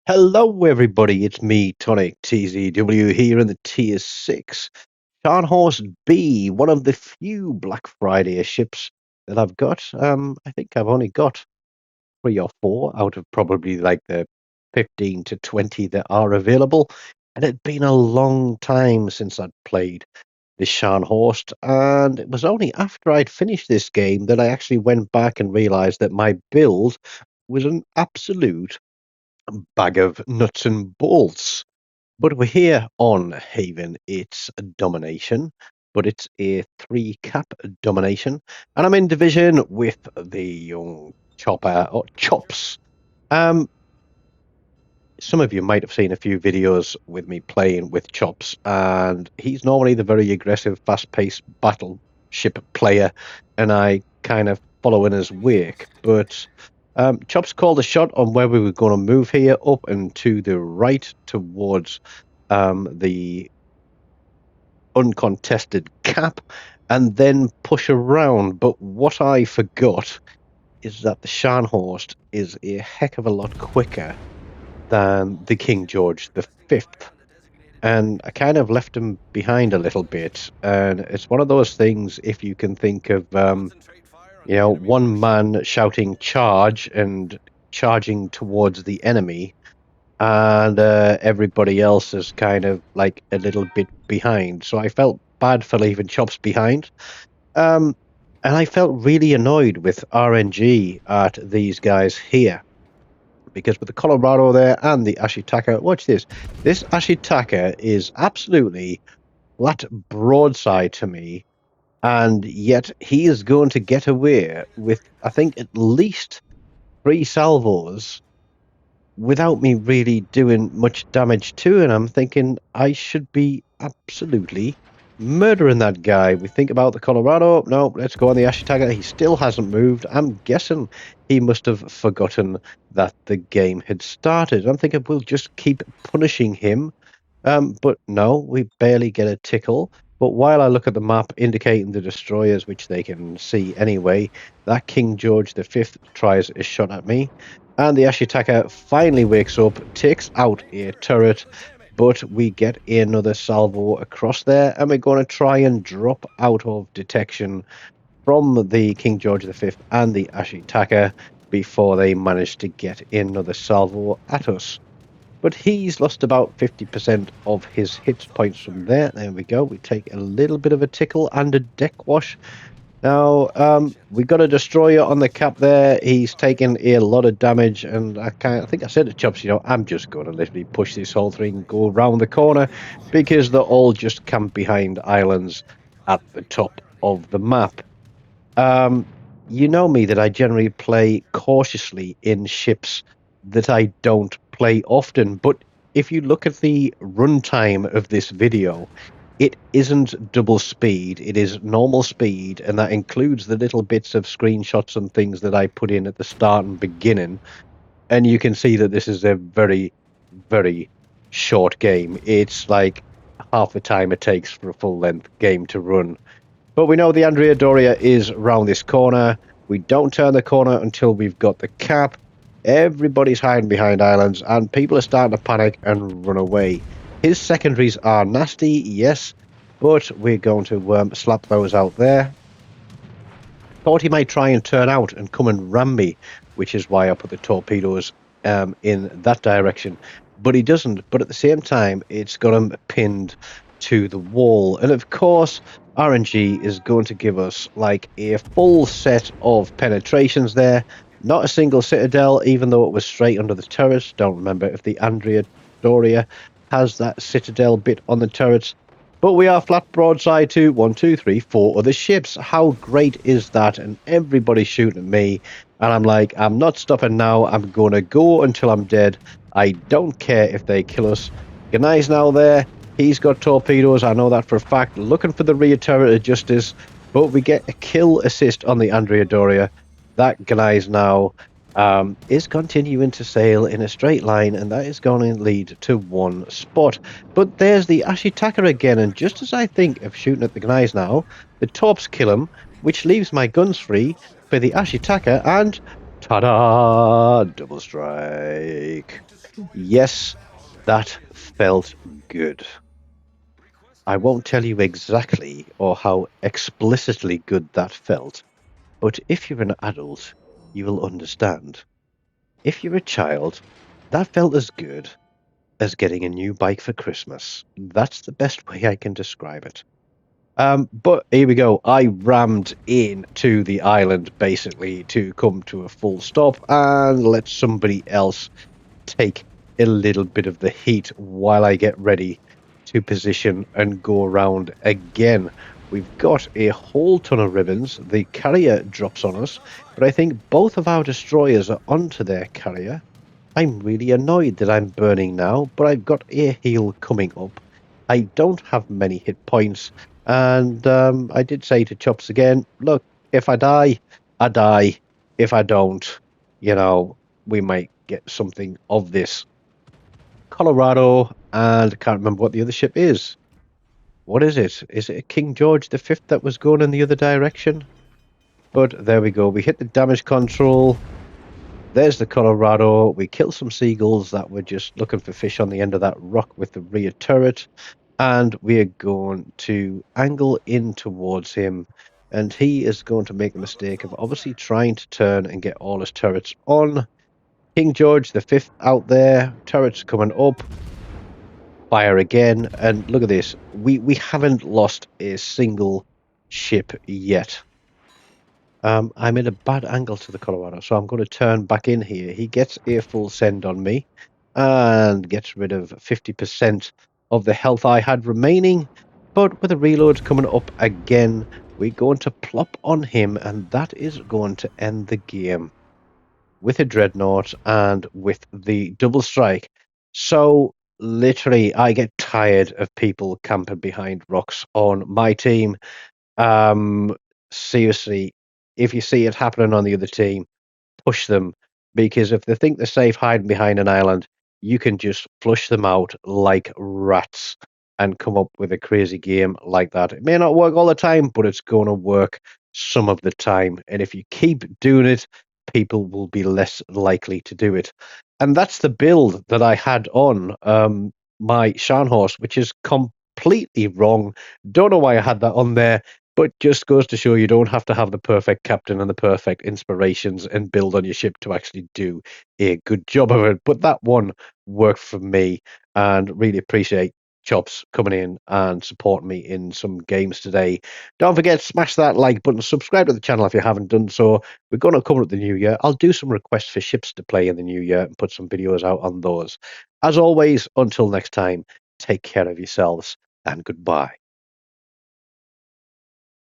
Hello, everybody. It's me, TONIK TZW, here in the Tier 6 Horse B, one of the few Black Friday ships that I've got. I think I've only got 3 or 4 out of probably like the 15 to 20 that are available. And it'd been a long time since I'd played this Scharnhorst, and it was only after I'd finished this game that I actually went back and realized that my build was an absolute bag of nuts and bolts. But we're here on Haven. It's a domination, but it's a 3 cap domination. And I'm in division with the young chopper or chops. Um, some of you might have seen a few videos with me playing with Chops, and he's normally the very aggressive, fast-paced battleship player, and I kind of follow in his wake. But Chops called a shot on where we were going to move here, up and to the right towards the uncontested cap, and then push around. But what I forgot is that the Scharnhorst is a heck of a lot quicker than the King George the Fifth, and I kind of left him behind a little bit. And it's one of those things. If you can think of, one man shouting "charge" and charging towards the enemy, and everybody else is kind of like a little bit behind. So I felt bad for leaving Chops behind. And I felt really annoyed with RNG at these guys here, because with the Colorado there and the Ashitaka, watch this. This Ashitaka is absolutely flat broadside to me, and yet he is going to get away with, I think, at least 3 salvos without me really doing much damage to it. I'm thinking I should be absolutely murdering that guy. We think about the Colorado. No, let's go on the Ashitaka. He still hasn't moved. I'm guessing he must have forgotten that the game had started. I'm thinking we'll just keep punishing him. But no, we barely get a tickle. But while I look at the map indicating the destroyers, which they can see anyway, that King George V tries a shot at me. And the Ashitaka finally wakes up, takes out a turret, but we get another salvo across there, and we're going to try and drop out of detection from the King George V and the Ashitaka before they manage to get another salvo at us. But he's lost about 50% of his hit points from there. There we go. We take a little bit of a tickle and a deck wash. Now, we got a destroyer on the cap there. He's taken a lot of damage, and I think I said to Chops, I'm just going to literally push this whole thing, go around the corner, because they're all just camped behind islands at the top of the map. You know me, that I generally play cautiously in ships that I don't play often, but if you look at the runtime of this video, it isn't double speed, it is normal speed, and that includes the little bits of screenshots and things that I put in at the start and beginning. And you can see that this is a very, very short game. It's like half the time it takes for a full-length game to run. But we know the Andrea Doria is round this corner. We don't turn the corner until we've got the cap. Everybody's hiding behind islands, and people are starting to panic and run away. His secondaries are nasty, yes, but we're going to slap those out there. Thought he might try and turn out and come and ram me, which is why I put the torpedoes in that direction. But he doesn't. But at the same time, it's got him pinned to the wall. And of course, RNG is going to give us like a full set of penetrations there. Not a single citadel, even though it was straight under the turrets. Don't remember if the Andrea Doria has that citadel bit on the turrets. But we are flat broadside to 1, 2, 3, 4 other ships. How great is that? And everybody's shooting at me. And I'm like, I'm not stopping now. I'm going to go until I'm dead. I don't care if they kill us. Ganai's now there. He's got torpedoes. I know that for a fact. Looking for the rear turret of Justice. But we get a kill assist on the Andrea Doria. That Ganai's now is continuing to sail in a straight line, and that is going to lead to one spot. But there's the Ashitaka again, and just as I think of shooting at the guys now, the torps kill him, which leaves my guns free for the Ashitaka, and ta-da! Double strike. Yes, that felt good. I won't tell you exactly or how explicitly good that felt, but if you're an adult, you will understand. If you're a child, that felt as good as getting a new bike for Christmas. That's the best way I can describe it. But here we go. I rammed into the island basically to come to a full stop and let somebody else take a little bit of the heat while I get ready to position and go around again. We've got a whole ton of ribbons. The carrier drops on us, but I think both of our destroyers are onto their carrier. I'm really annoyed that I'm burning now, but I've got a heal coming up. I don't have many hit points, and I did say to Chops again, look, if I die, I die. If I don't, you know, we might get something of this. Colorado, and I can't remember what the other ship is. What is it? Is it a King George V that was going in the other direction? But there we go. We hit the damage control. There's the Colorado. We killed some seagulls that were just looking for fish on the end of that rock with the rear turret. And we are going to angle in towards him. And he is going to make the mistake of obviously trying to turn and get all his turrets on. King George V out there, turrets coming up. Fire again. And look at this. We haven't lost a single ship yet. I'm in a bad angle to the Colorado, so I'm going to turn back in here. He gets a full send on me and gets rid of 50% of the health I had remaining. But with a reload coming up again, we're going to plop on him, and that is going to end the game with a dreadnought and with the double strike. So literally, I get tired of people camping behind rocks on my team. Um, Seriously, if you see it happening on the other team, push them, because if they think they're safe hiding behind an island, you can just flush them out like rats and come up with a crazy game like that. It may not work all the time, but it's going to work some of the time. And if you keep doing it, people will be less likely to do it. And that's the build that I had on my Scharnhorst, which is completely wrong. Don't know why I had that on there, but just goes to show you don't have to have the perfect captain and the perfect inspirations and build on your ship to actually do a good job of it. But that one worked for me, and really appreciate Chops coming in and supporting me in some games today. Don't forget, smash that like button, subscribe to the channel if you haven't done so. We're going to cover up the new year. I'll do some requests for ships to play in the new year and put some videos out on those. As always, until next time, take care of yourselves and goodbye.